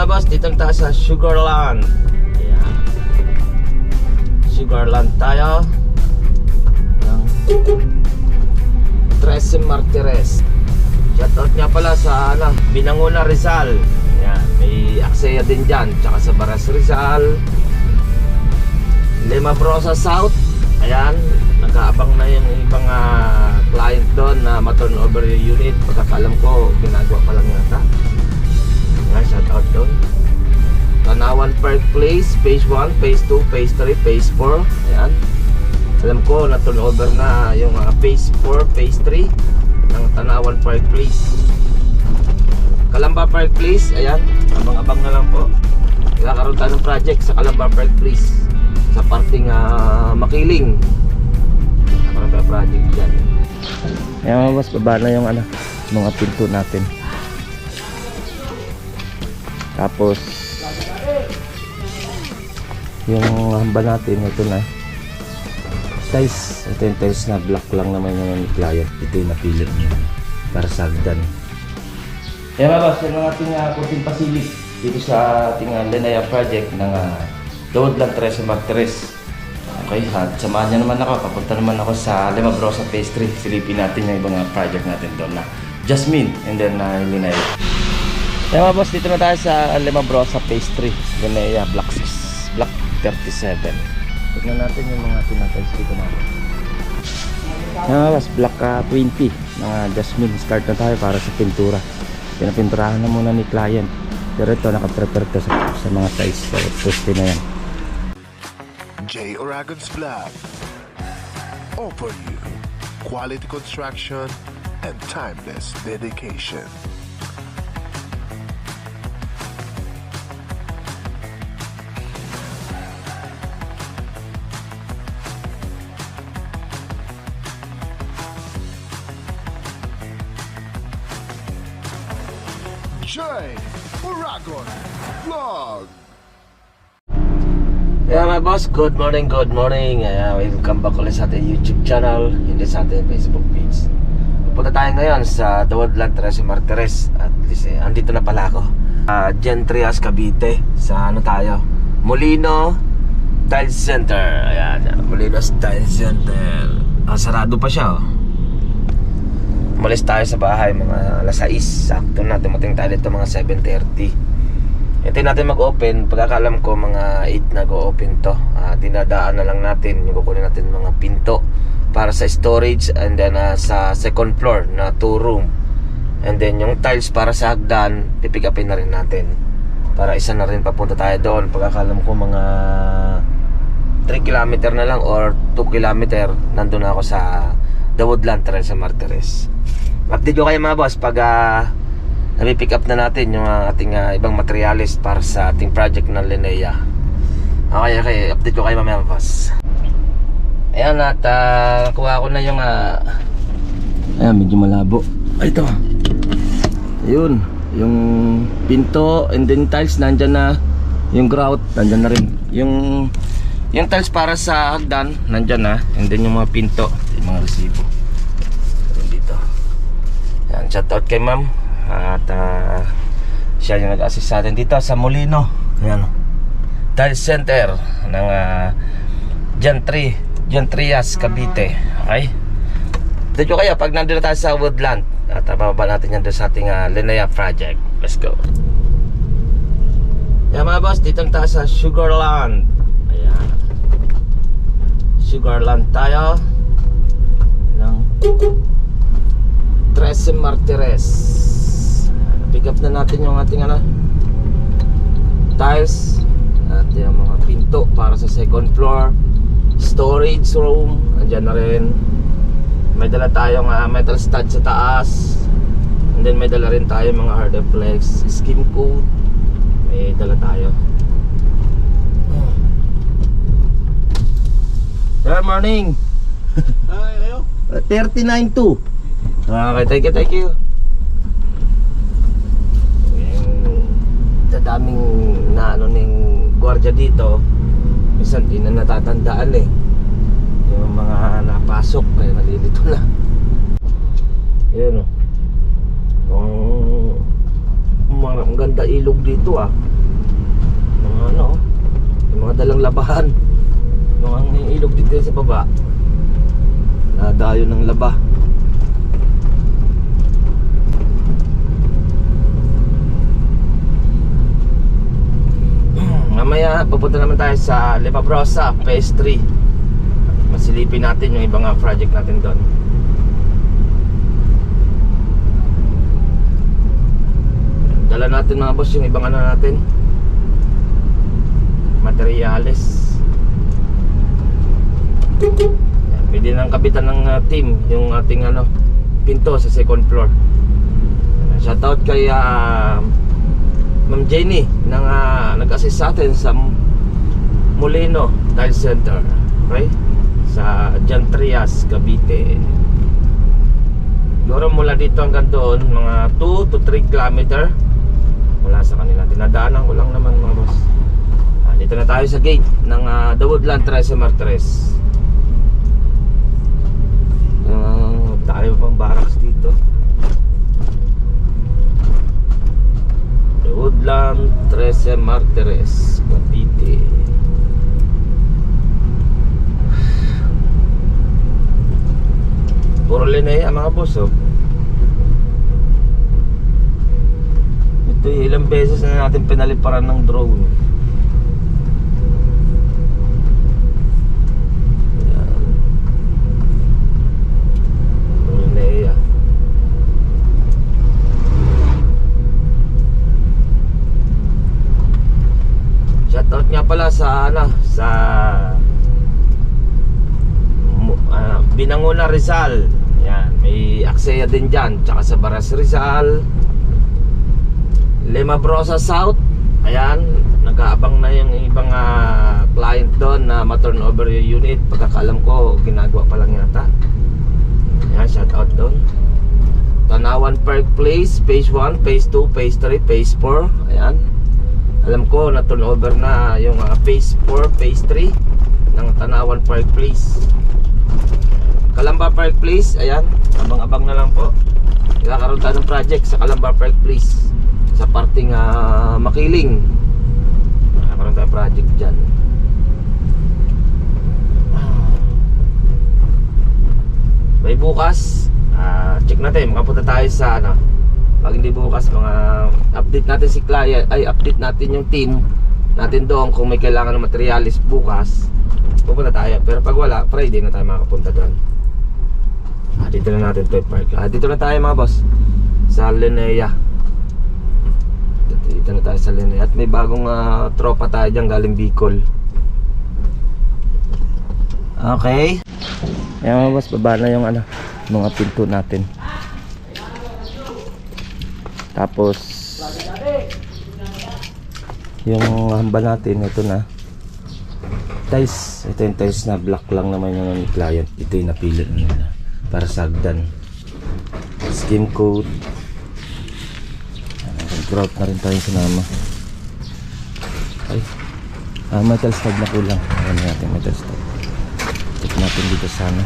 mga boss, dito tayo sa Sugarland. Ayan. Sugarland tayo ng 13 Martires. Shoutout nga pala sa Binanguna, Rizal. Ayan. May Aksaya din dyan. Tsaka sa Baras, Rizal, Lima Brosa South. Ayan. Nakaabang na yung ibang client doon na ma-turn over yung unit. Pagkakalam ko, ginagawa pa lang yata. Ayan, shout out doon. Tanawan Park Place, Phase 1, Phase 2, Phase 3, Phase 4. Ayan. Alam ko, na-turn over na yung Phase 4, Phase 3 ng Tanawan Park Place. Calamba Park Place, ayan. Abang-abang na lang po. Nagkakaroon tayo ng project sa Calamba Park Place. Sa parting Makiling. Nagkakaroon tayo project dyan. Ayan mga boss, baba na yung mga pinto natin. Tapos yung hamba natin, ito na tiles. Ito yung tiles na black lang naman yung client. Ito yung napili niya para sa hagdan. Kaya mga boss, yung ating kunting pasilip dito sa ating Linea project ng The Woodland 13 Martires. Okay, at samahan niya naman ako. Papunta naman ako sa Lima Brosa Phase 3. Silipin natin yung ibang project natin doon na Jasmine and then Linea. Kaya mga boss, dito na tayo sa Lima Brosa Phase 3, Linea Block 6, Block 37. Tignan natin yung mga tinatiles dito natin. Kaya mga boss, Block 20 mga Jasmine. Start na tayo para sa pintura. Pinapinturahan na muna ni client. Pero ito, nakaprepare to sa mga tiles. So, poste na yan. J. Aragon's Vlog. Offer you quality construction and timeless dedication. J. Aragon Vlog. Yeah my boss, good morning, good morning. Welcome back ulit sa ating YouTube channel, hindi sa ating Facebook page. Pupunta tayo ngayon sa The Woodland 13 Martires. At least andito na pala ako, Gentrias, Cavite. Sa tayo? Molino Tile Center. Ayan, Molino Tile Center. Sarado pa siya Umalis tayo sa bahay mga alas 6. Sakto na, dumating tayo dito mga 7:30. Hintayin natin mag-open. Pagkakalam ko mga 8 nag-open to. Dinadaan na lang natin. Yung kukunin natin mga pinto para sa storage. And then sa second floor na 2 room. And then yung tiles para sa hagdan, pipick upin na rin natin. Para isa na rin papunta tayo doon. Pagkakalam ko mga 3 kilometer na lang or 2 kilometer. Nandun na ako sa The Woodland 13 Martires. Update ko kayo mga boss pag napipick up na natin yung ating ibang materials para sa ating project ng Linea. Okay, update ko kayo mamaya mga boss. Ayan, at kuha ko na yung ayan, medyo malabo. Ito, ayun, yung pinto and then tiles nandyan na. Yung grout nandyan na rin. Yung tiles para sa hagdan nandyan na. And then yung mga pinto, yung mga resibo dito. Ayan, shoutout kay ma'am. At siya yung nag-assist sa atin dito sa Molino. Ayan, Tile Center ng Gentrias, Cavite. Okay, dito kayo pag nandun na tayo sa Woodland. At bababa natin yan doon sa ating Linea project. Let's go. Ayan mga boss, dito tayo sa Sugarland. Ayan, Sugarland tayo ng 13 Martires. Pick up na natin yung ating tiles at yung mga pinto para sa second floor, storage room, andyan na rin. May dala tayong metal stud sa taas. And then may dala rin tayo mga hardflex, skim coat. May dala tayo. Good morning. Hi, kayo? 39.2. Okay, thank you. Sa daming na ning gwardiya dito, minsan di na natatandaan yung mga napasok, kaya nalilito na. Yan ang ganda ilog dito ano, yung mga dalang labahan. Yung ang ilog dito sa baba, nadayo ng laba. Mamaya pupunta naman tayo sa Libabrosa Phase 3. Masilipin natin yung ibang project natin doon. Dala natin mga boss yung ibang ano natin, materyales. Pwede nang kabitan ng team yung ating ano, pinto sa second floor. Shoutout kay Ma'am Jenny nang nag-assist sa atin sa Molino Tile Center, okay? Sa Jan Trias, Cavite. Siguro mula dito hanggang doon mga 2 to 3 kilometer mula sa kanila. Dinadaanan ko lang naman mga boss. Dito na tayo sa gate ng The Woodland Trece Martires. Tayo pang barracks dito. The Woodland Trece Martires, Cavite. Puro linaya mga boss, oh. Ito ilang beses na natin pinaliparan ng drone. Ayan. Puro linaya. Shoutout nga pala sa ano, sa Binanguna Rizal. Yan, may Aksaya din dyan. Tsaka sa Baras Rizal, Libabrosa South. Ayan, nag-aabang na yung ibang client doon na ma-turnover yung unit. Pagkakalam ko, ginagawa pa lang yata. Ayan, shoutout doon. Tanawan Park Place, Phase 1, Phase 2, Phase 3, Phase 4. Ayan, alam ko na turnover na yung Phase 4, Phase 3 ng Tanawan Park Place. Calamba Park Place, ayan, abang-abang na lang po. Kakaroon tayo ng project sa Calamba Park Place, sa parting Makiling. Kakaroon tayo project dyan. May bukas, check natin, makapunta tayo sa ano. Pag hindi bukas, mga update natin si client, ay update natin yung team natin doon kung may kailangan ng materialis bukas. Pupunta tayo, pero pag wala, Friday na tayo makapunta doon. Dito na natin ito park. Dito na tayo mga boss, sa Linea. Dito na tayo sa Linea. At may bagong tropa tayo dyan galing Bicol. Okay. Ayan mga boss, baba na yung ano, mga pinto natin. Tapos yung hamba natin, ito na tiles. Ito yung tiles na black lang naman yung client. Ito yung napili na nila para sa hagdan. Skim coat. Grout na rin tayo sinama. Ay, metal stud na kulang. Ayan natin metal stud. Check natin dito sana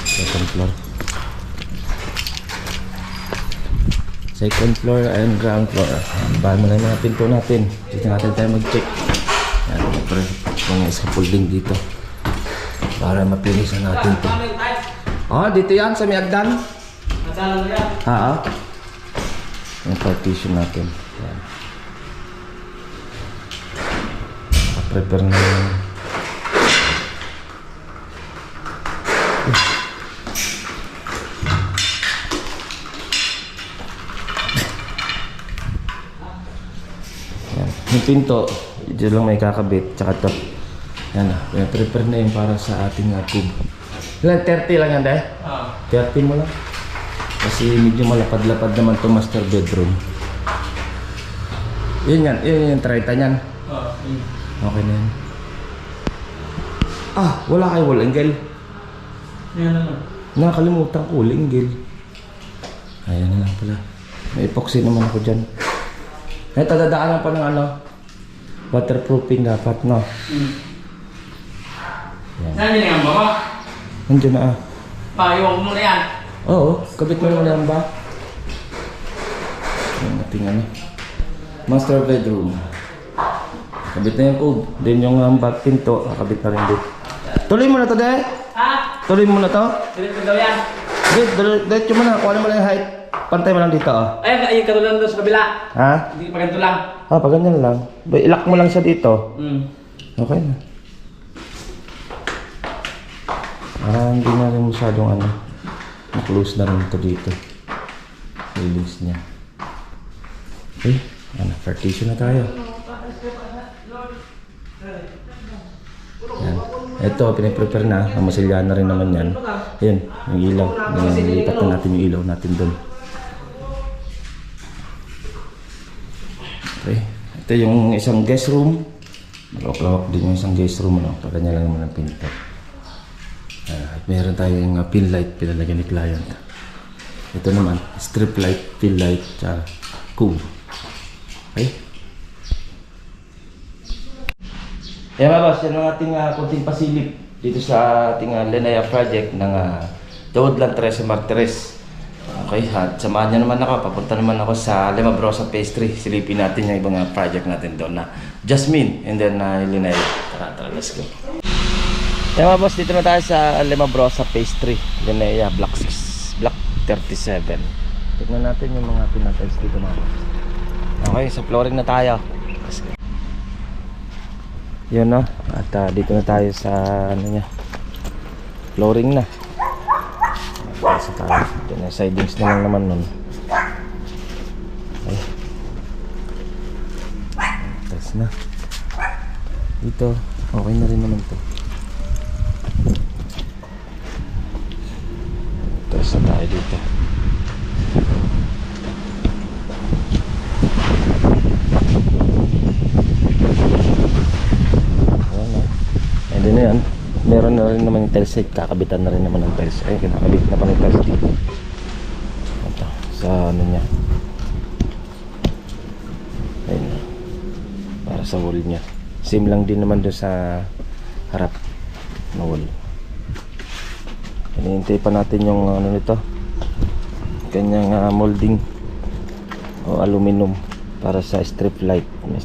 second floor. Second floor and ground floor. Bahan mo na yung mga pinto natin. Dito natin tayo mag-check. Ayan, pre, mga scaffolding dito para mapilisan natin ito. Dito yan sa may hagdan. Yung partition natin. Ayan. Prepare na yun. Ayan. Yung pinto, ito lang may kakabit. Tsaka ito. Ayan na. Prepare na yun para sa ating tube. Ilan? 30 lang yan, dahil? 30 mo lang. Kasi medyo malapad-lapad naman to master bedroom. Yun yan, yun yung 30 yan. Okay na yan. Wala kayo wall angle. Yan na lang. Nakalimutan ko, wall angle. Ayan na lang pala. May epoxy naman ako dyan. Tadadaanan pa ng ano, waterproofing dapat, no? Yan. Saan yun yung baba? Nandiyan na Payong mo na yan. Oo, kabit mo naman yan ba? Yung ating ano, master bedroom. Kabit na yung code. Then yung back pinto, kakabit na rin dito. Tuloy mo na to, de. Ha? Tuloy mo na to. Dito daw yan. Diretso mo na. Kuha mo lang yung height. Pantay mo lang dito, oh. Ay, katulad doon sa kabila. Ha? Hindi pa ganito lang. Pag ganyan lang. Ilock mo lang siya dito. Okay na. Hindi na rin masyadong na-close na rin ito dito. Release niya. Okay. Partition na tayo. Yan. Ito, pinaprepare na. Namasilyahan na rin naman yan. Ayan, yung ilaw. Nilipat na natin yung ilaw natin doon. Okay. Ito yung isang guest room. Lawak-lawak din yung isang guest room. Kanya lang naman ang pinto. At meron tayong pin light pinalagyan ni client. Ito naman, strip light, pin light, tsaka cool. Okay? Yan mga boss, yan ang ating kunting pasilip dito sa ating Lenaya project ng Woodland 13 Martires. Okay, at samahan niyo naman ako, papunta naman ako sa Limabrosa Pastry. Silipin natin yung ibang project natin doon na Jasmine and then Lenaya. Tara, let's go. Yan mga boss, dito na tayo sa Limabrosa Pastry, Lenaya, Block 6, Block 37. Tignan natin yung mga pinatiles dito mga boss. Okay, sa flooring na tayo. Let's go. Yun no, at dito na tayo sa flooring na. Sa tayo, ito na sidings na lang naman nun. Okay. Tapos na. Dito, okay na rin naman to. Tapos na tayo dito. And then yan, meron na rin naman yung tiles set, kakabitan na rin naman ng tiles. Ay, kinakabit na pa ng tiles dito. Ito, sa niya. Ayun, para sa wall niya. Same lang din naman doon sa harap na wall. Hinihintay pa natin yung nito, kanyang molding o aluminum para sa strip light. May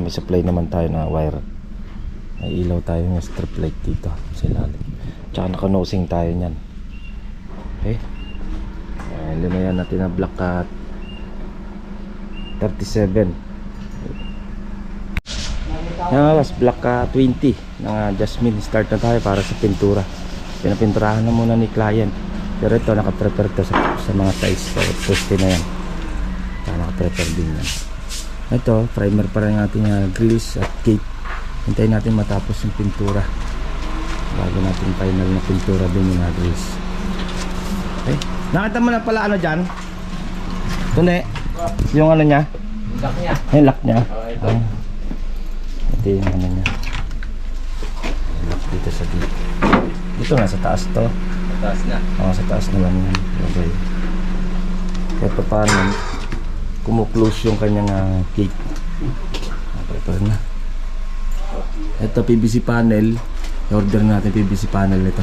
supply naman tayo na wire. May ilaw tayo ng strip light dito sa ilalim. Tsaka naka-nosing tayo nyan. Okay. Limayan natin ang block 37. Yan mas block 20 ng Jasmine. Start na tayo para sa pintura. Pinapinturahan na muna ni client. Pero ito naka-prepare to sa mga tiles. So, poste na yan. Tsaka naka-prepare din yan. Ito, primer pa rin ating grills at gate. Hintayin natin matapos yung pintura bago natin final na pintura din yung grills. Okay. Nakita mo na pala dyan? Tunde, yung niya? Lock niya. Yung lock niya. Ito. Ito yung niya. Yung lock dito sa dito. Dito na sa taas to. Taas na. Sa taas na lang yan. Okay. Kaya pa paano kumuklose yung kanyang gate. Prepare na. Ito PVC panel. I-order natin PVC panel ito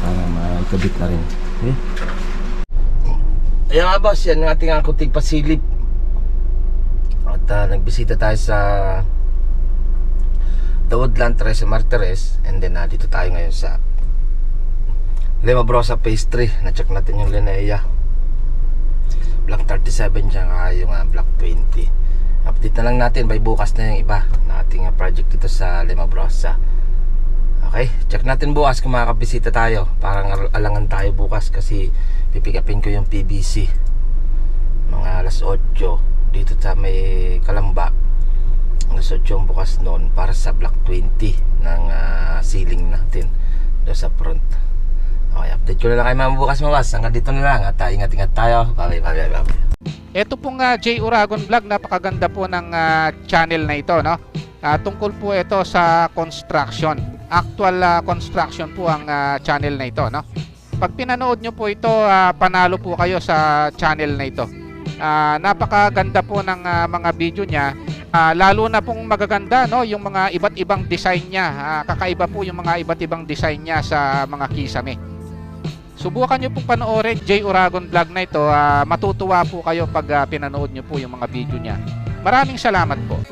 para maikabit na rin. Okay. Ayan nga boss, yan ang ating kunting pasilip. At nagbisita tayo sa Woodland 13 Martires. And then dito tayo ngayon sa Limabrosa Pastry. Na-check natin yung Lenaya Block 37 siya, yung Block 20. Update na lang natin by bukas na yung iba na ating project dito sa Limabrosa. Okay, check natin bukas kung makakabisita tayo. Parang alangan tayo bukas kasi pipikapin ko yung PVC mga alas 8 dito sa may Kalamba. Alas 8 yung bukas noon para sa block 20 ng ceiling natin doon sa front. Okay, update ko na lang kayo mga bukas mawas. Hanggang dito na lang at ingat-ingat tayo. Bye. Ito pong J. Uragon Vlog, napakaganda po ng channel na ito, no? Tungkol po ito sa construction. Actual construction po ang channel na ito, no? Pag pinanood nyo po ito, panalo po kayo sa channel na ito. Napakaganda po ng mga video niya. Lalo na pong magaganda, no? Yung mga iba't ibang design niya. Kakaiba po yung mga iba't ibang design niya sa mga kisame. Subukan nyo pong panoorin J. Uragon Vlog na ito. Matutuwa po kayo pag pinanood nyo po yung mga video niya. Maraming salamat po.